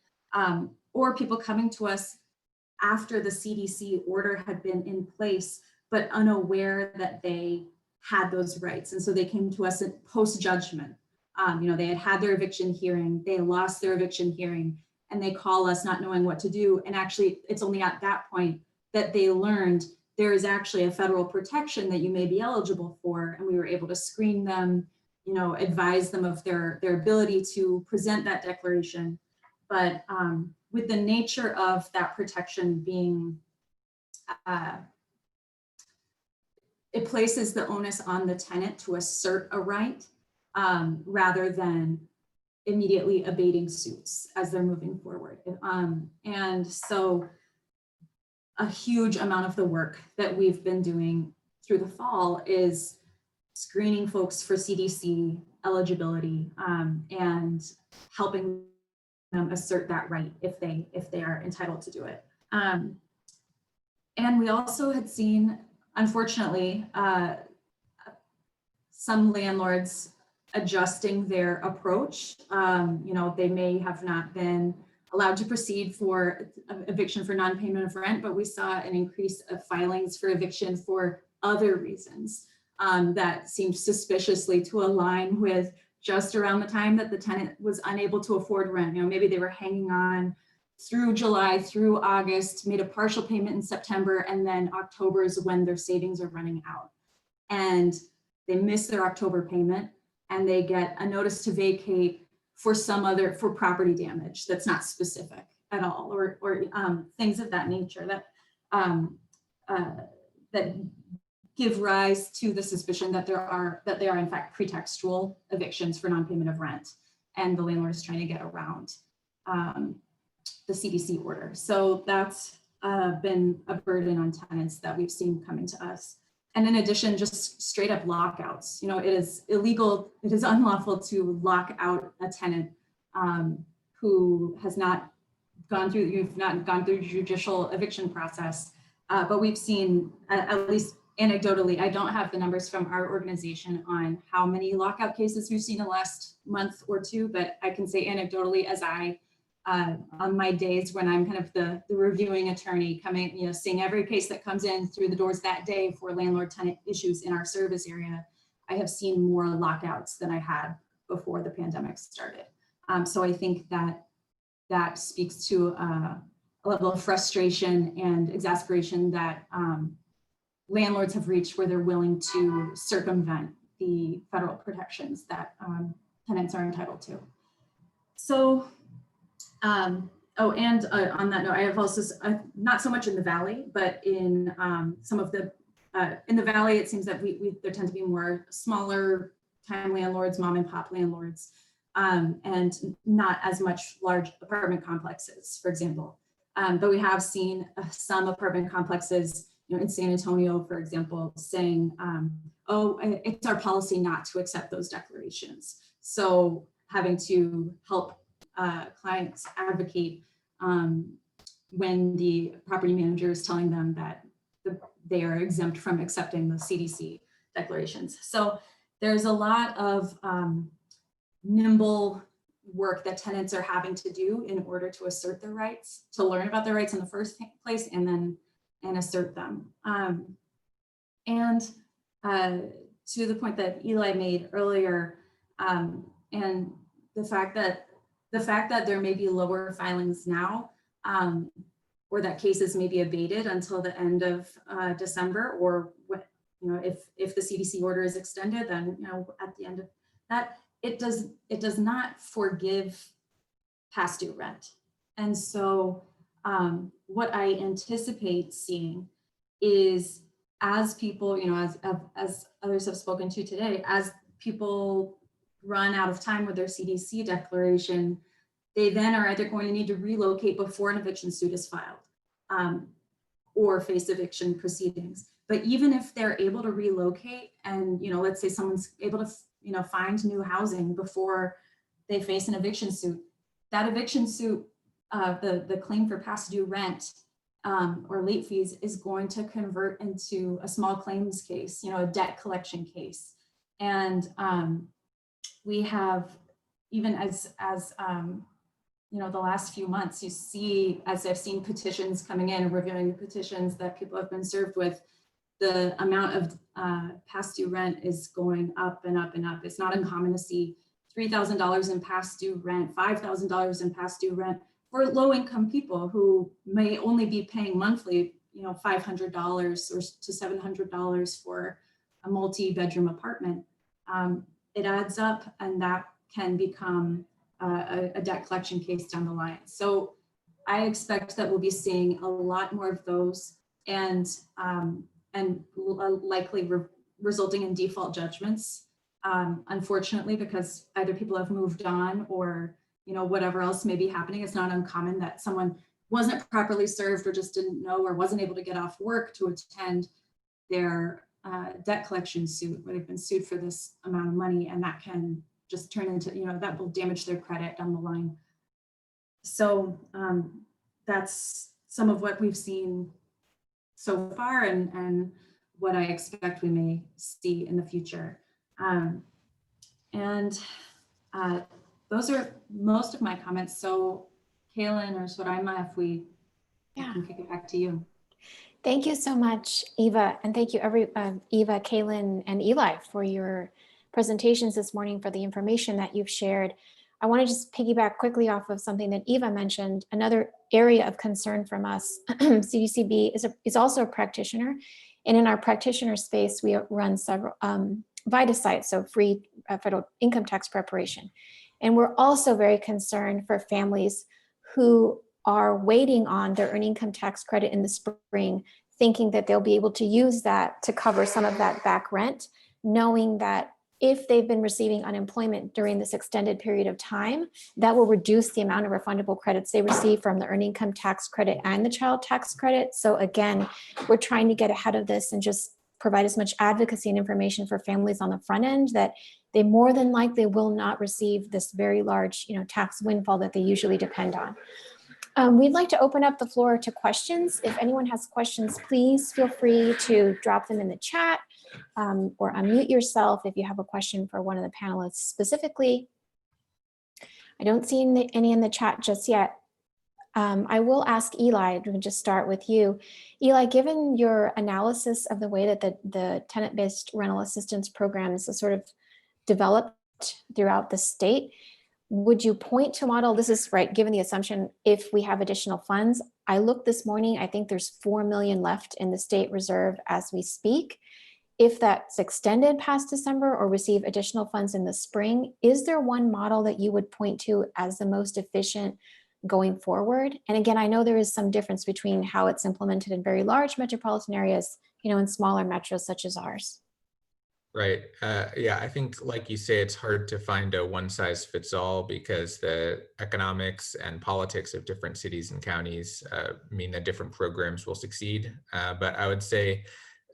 or people coming to us after the CDC order had been in place, but unaware that they had those rights. And so they came to us at post-judgment. They had their eviction hearing, they lost their eviction hearing, and they call us not knowing what to do. And actually, it's only at that point that they learned there is actually a federal protection that you may be eligible for. And we were able to screen them, advise them of their ability to present that declaration. But with the nature of that protection being, it places the onus on the tenant to assert a right rather than immediately abating suits as they're moving forward. And so a huge amount of the work that we've been doing through the fall is screening folks for CDC eligibility and helping them assert that right if they are entitled to do it. And we also had seen, unfortunately, some landlords adjusting their approach. They may have not been allowed to proceed for eviction for non-payment of rent, but we saw an increase of filings for eviction for other reasons that seemed suspiciously to align with just around the time that the tenant was unable to afford rent. Maybe they were hanging on through July, through August, made a partial payment in September, and then October is when their savings are running out. And they miss their October payment and they get a notice to vacate for for property damage that's not specific at all, or things of that nature that give rise to the suspicion that they are in fact pretextual evictions for non-payment of rent, and the landlord is trying to get around the CDC order. So that's been a burden on tenants that we've seen coming to us. And in addition, just straight up lockouts. It is illegal, it is unlawful to lock out a tenant who has not gone through, the judicial eviction process. But we've seen, at least anecdotally, I don't have the numbers from our organization on how many lockout cases we've seen in the last month or two, but I can say anecdotally, as I on my days when I'm kind of the reviewing attorney coming, seeing every case that comes in through the doors that day for landlord-tenant issues in our service area, I have seen more lockouts than I had before the pandemic started. So I think that speaks to a level of frustration and exasperation that landlords have reached, where they're willing to circumvent the federal protections that tenants are entitled to. So, on that note, I have also, not so much in the Valley, but in some of the, in the Valley, it seems that there tend to be more smaller time landlords, mom and pop landlords, and not as much large apartment complexes, for example. But we have seen some apartment complexes, in San Antonio, for example, saying, oh, it's our policy not to accept those declarations. So having to help clients advocate when the property manager is telling them that they are exempt from accepting the CDC declarations. So there's a lot of nimble work that tenants are having to do in order to assert their rights, to learn about their rights in the first place, and then assert them. To the point that Eli made earlier, and the fact that there may be lower filings now, or that cases may be abated until the end of December, or if the CDC order is extended, then at the end of that, it does not forgive past due rent. And so what I anticipate seeing is, as people, as others have spoken to today, as people run out of time with their CDC declaration, they then are either going to need to relocate before an eviction suit is filed, or face eviction proceedings. But even if they're able to relocate, and let's say someone's able to find new housing before they face an eviction suit, that eviction suit, the claim for past due rent or late fees is going to convert into a small claims case, a debt collection case. And we have, even as the last few months, you see, as I've seen petitions coming in and reviewing the petitions that people have been served with, the amount of past due rent is going up and up and up. It's not uncommon to see $3,000 in past due rent, $5,000 in past due rent for low-income people who may only be paying monthly, $500 or to $700 for a multi-bedroom apartment. It adds up, and that can become a debt collection case down the line. So I expect that we'll be seeing a lot more of those, and likely resulting in default judgments. Unfortunately, because either people have moved on, or whatever else may be happening. It's not uncommon that someone wasn't properly served, or just didn't know, or wasn't able to get off work to attend their debt collection suit, where they've been sued for this amount of money, and that can just turn into, that will damage their credit down the line. So that's some of what we've seen so far, and what I expect we may see in the future. Those are most of my comments. So Caelan or Soraima, if we can kick it back to you. Thank you so much, Eva. And thank you Eva, Caelan, and Eli for your presentations this morning, for the information that you've shared. I want to just piggyback quickly off of something that Eva mentioned. Another area of concern from us, CDCB is also a practitioner. And in our practitioner space, we run several VITA sites, so free federal income tax preparation. And we're also very concerned for families who are waiting on their earned income tax credit in the spring, thinking that they'll be able to use that to cover some of that back rent, knowing that if they've been receiving unemployment during this extended period of time, that will reduce the amount of refundable credits they receive from the earned income tax credit and the child tax credit. So again, we're trying to get ahead of this and just provide as much advocacy and information for families on the front end that they more than likely will not receive this very large, tax windfall that they usually depend on. We'd like to open up the floor to questions. If anyone has questions, please feel free to drop them in the chat, or unmute yourself if you have a question for one of the panelists specifically. I don't see any in the chat just yet. I will ask Eli, to just start with you. Eli, given your analysis of the way that the tenant-based rental assistance programs are sort of developed throughout the state, would you point to model, this is right, given the assumption if we have additional funds, I looked this morning, I think there's 4 million left in the state reserve as we speak. If that's extended past December or receive additional funds in the spring, is there one model that you would point to as the most efficient going forward? And again, I know there is some difference between how it's implemented in very large metropolitan areas, in smaller metros such as ours. Right. Yeah, I think, like you say, it's hard to find a one size fits all because the economics and politics of different cities and counties mean that different programs will succeed. But I would say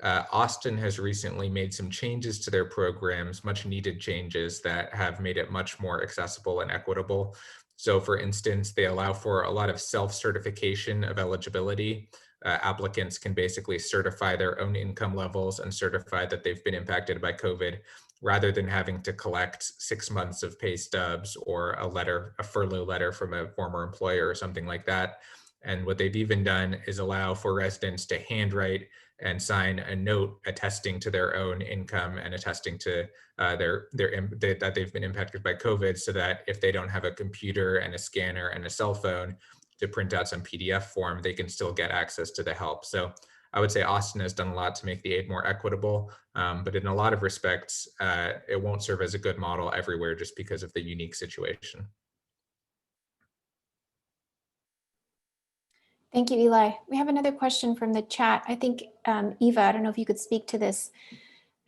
Austin has recently made some changes to their programs, much needed changes that have made it much more accessible and equitable. So for instance, they allow for a lot of self-certification of eligibility. Applicants can basically certify their own income levels and certify that they've been impacted by COVID, rather than having to collect 6 months of pay stubs or a furlough letter from a former employer or something like that. And what they've even done is allow for residents to handwrite and sign a note attesting to their own income and attesting to that they've been impacted by COVID, so that if they don't have a computer and a scanner and a cell phone to print out some PDF form, they can still get access to the help. So I would say Austin has done a lot to make the aid more equitable, but in a lot of respects, it won't serve as a good model everywhere just because of the unique situation. Thank you, Eli. We have another question from the chat. I think, Eva, I don't know if you could speak to this.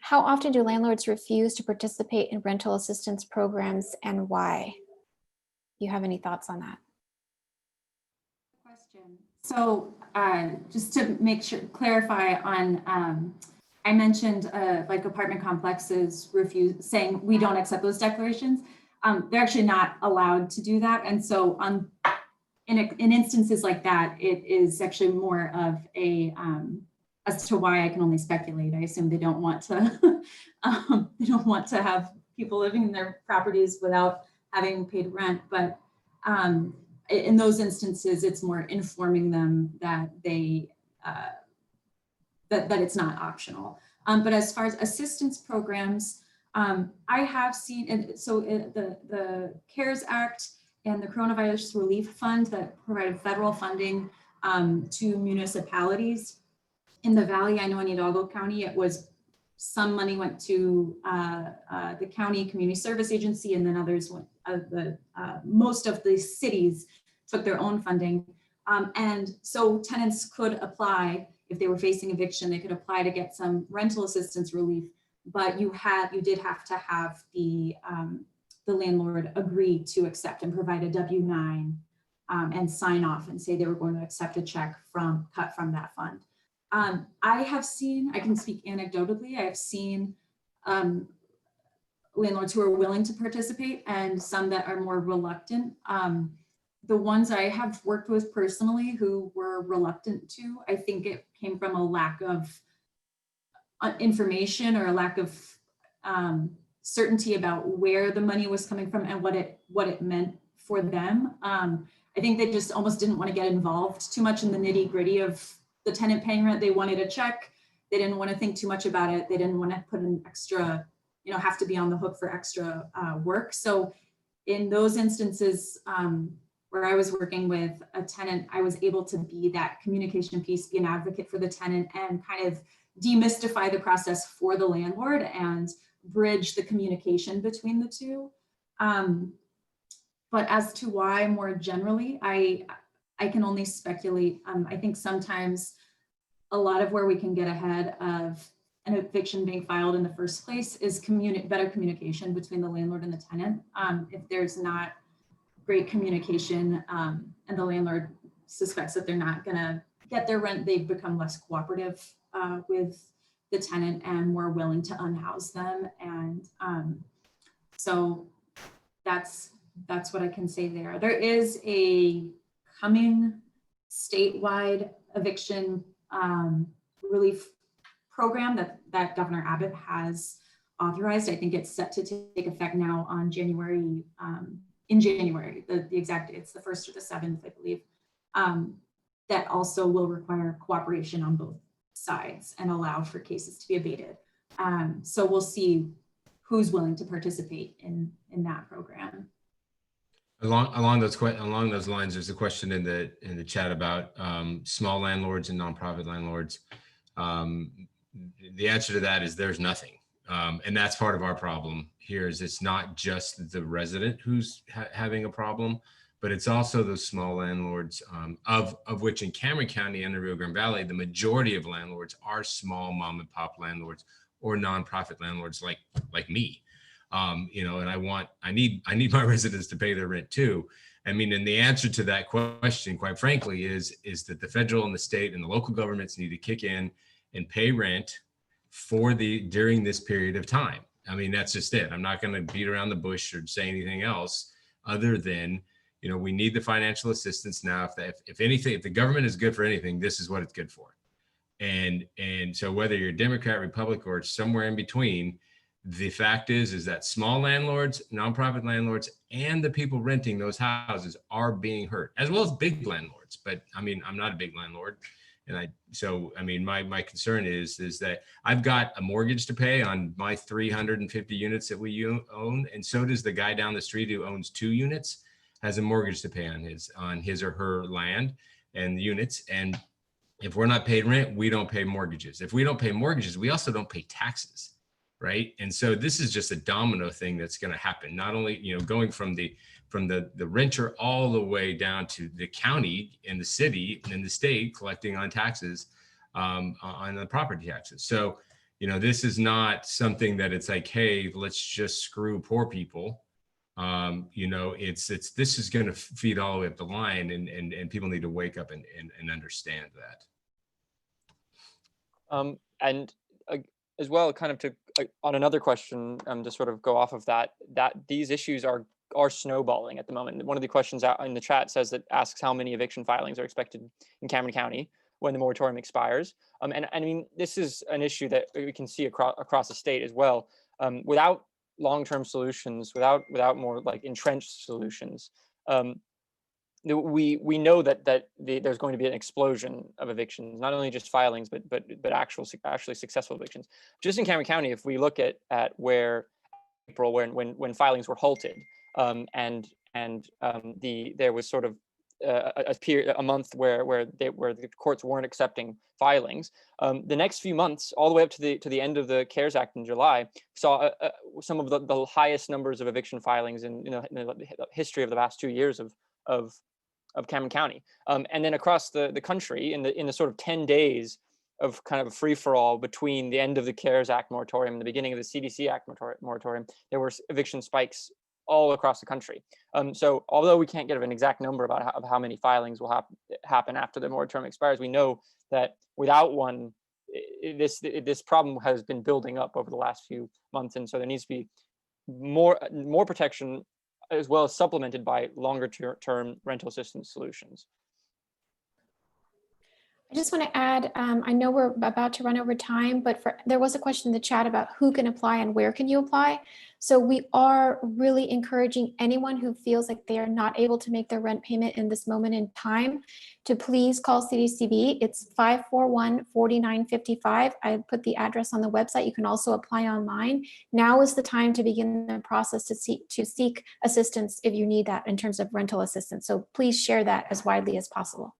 How often do landlords refuse to participate in rental assistance programs, and why? Do you have any thoughts on that? Question. So just to make sure, clarify on, I mentioned like apartment complexes saying we don't accept those declarations. They're actually not allowed to do that. And so in instances like that, it is actually more of a, as to why I can only speculate. I assume they don't want to, they don't want to have people living in their properties without having paid rent. But in those instances, it's more informing them that they, that it's not optional. But as far as assistance programs, I have seen, and so the CARES Act and the Coronavirus Relief Fund that provided federal funding to municipalities in the Valley. I know in Hidalgo County, it was some money went to the county community service agency, and then others went, most of the cities took their own funding. And so tenants could apply, if they were facing eviction, they could apply to get some rental assistance relief, but you did have to have the landlord agree to accept and provide a W-9 and sign off and say they were going to accept a check cut from that fund. I have seen, I can speak anecdotally, I have seen landlords who are willing to participate and some that are more reluctant. The ones I have worked with personally who were reluctant to, I think it came from a lack of information or a lack of certainty about where the money was coming from and what it meant for them. I think they just almost didn't want to get involved too much in the nitty gritty of the tenant paying rent. They wanted a check. They didn't want to think too much about it. They didn't want to put an extra, have to be on the hook for extra work. So in those instances where I was working with a tenant, I was able to be that communication piece, be an advocate for the tenant, and kind of demystify the process for the landlord and bridge the communication between the two. But as to why more generally, I can only speculate. I think sometimes a lot of where we can get ahead of an eviction being filed in the first place is better communication between the landlord and the tenant. If there's not great communication and the landlord suspects that they're not gonna get their rent, they become less cooperative with the tenant and more willing to unhouse them. And so that's what I can say there. There is a coming statewide eviction relief program that Governor Abbott has authorized. I think it's set to take effect now on January, in January, the exact, it's the 1st or the 7th, I believe, that also will require cooperation on both sides and allow for cases to be abated. So we'll see who's willing to participate in that program. Along those lines, there's a question in the chat about small landlords and nonprofit landlords. The answer to that is there's nothing, and that's part of our problem here. Is it's not just the resident who's having a problem, but it's also those small landlords, of which in Cameron County and the Rio Grande Valley, the majority of landlords are small mom and pop landlords or nonprofit landlords like me. You know, and I need my residents to pay their rent too. I mean, and the answer to that question, quite frankly, is that the federal and the state and the local governments need to kick in and pay rent during this period of time. I mean, that's just it. I'm not going to beat around the bush or say anything else other than, you know, we need the financial assistance now. If anything, if the government is good for anything, this is what it's good for. And so whether you're Democrat, Republican, or somewhere in between, the fact is that small landlords, nonprofit landlords, and the people renting those houses are being hurt, as well as big landlords. But I mean, I'm not a big landlord. And my concern is that I've got a mortgage to pay on my 350 units that we own. And so does the guy down the street who owns 2 units, has a mortgage to pay on his or her land and units. And if we're not paid rent, we don't pay mortgages. If we don't pay mortgages, we also don't pay taxes. Right. And so this is just a domino thing that's going to happen, not only, you know, going from the renter all the way down to the county and the city and the state collecting on taxes, on the property taxes. So, you know, this is not something that it's like, hey, let's just screw poor people. You know, this is going to feed all the way up the line, and people need to wake up and understand that. As well, kind of to on another question, to sort of go off of that these issues are snowballing at the moment. One of the questions out in the chat asks how many eviction filings are expected in Cameron County when the moratorium expires. And I mean, this is an issue that we can see across the state as well. Without long-term solutions, without more like entrenched solutions, we know that there's going to be an explosion of evictions, not only just filings, but actually successful evictions. Just in Cameron County, if we look at where April, when filings were halted, there was sort of a month where the courts weren't accepting filings. The next few months, all the way up to the end of the CARES Act in July, saw some of the highest numbers of eviction filings in the history of the last 2 years of Cameron County, and then across the country in the sort of 10 days of kind of free for all between the end of the CARES Act moratorium and the beginning of the CDC Act moratorium, there were eviction spikes all across the country. So although we can't give an exact number about how many filings will happen after the moratorium expires, we know that without one, this problem has been building up over the last few months, and so there needs to be more protection, as well as supplemented by longer term rental assistance solutions. I just want to add, I know we're about to run over time, but there was a question in the chat about who can apply and where can you apply. So we are really encouraging anyone who feels like they are not able to make their rent payment in this moment in time to please call CDCB. It's 541-4955. I put the address on the website. You can also apply online. Now is the time to begin the process to seek assistance if you need that in terms of rental assistance. So please share that as widely as possible.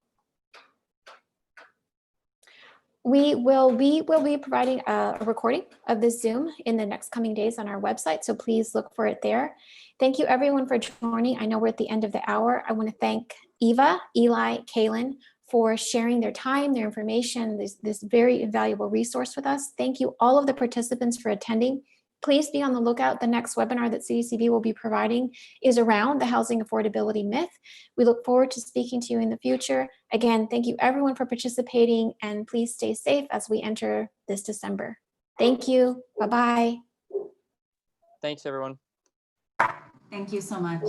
We will be providing a recording of this Zoom in the next coming days on our website, so please look for it there. Thank you everyone for joining. I know we're at the end of the hour. I want to thank Eva, Eli, Caelan for sharing their time, their information, this very invaluable resource with us. Thank you all of the participants for attending. Please be on the lookout. The next webinar that CDCB will be providing is around the housing affordability myth. We look forward to speaking to you in the future. Again, thank you everyone for participating, and please stay safe as we enter this December. Thank you. Bye-bye. Thanks, everyone. Thank you so much.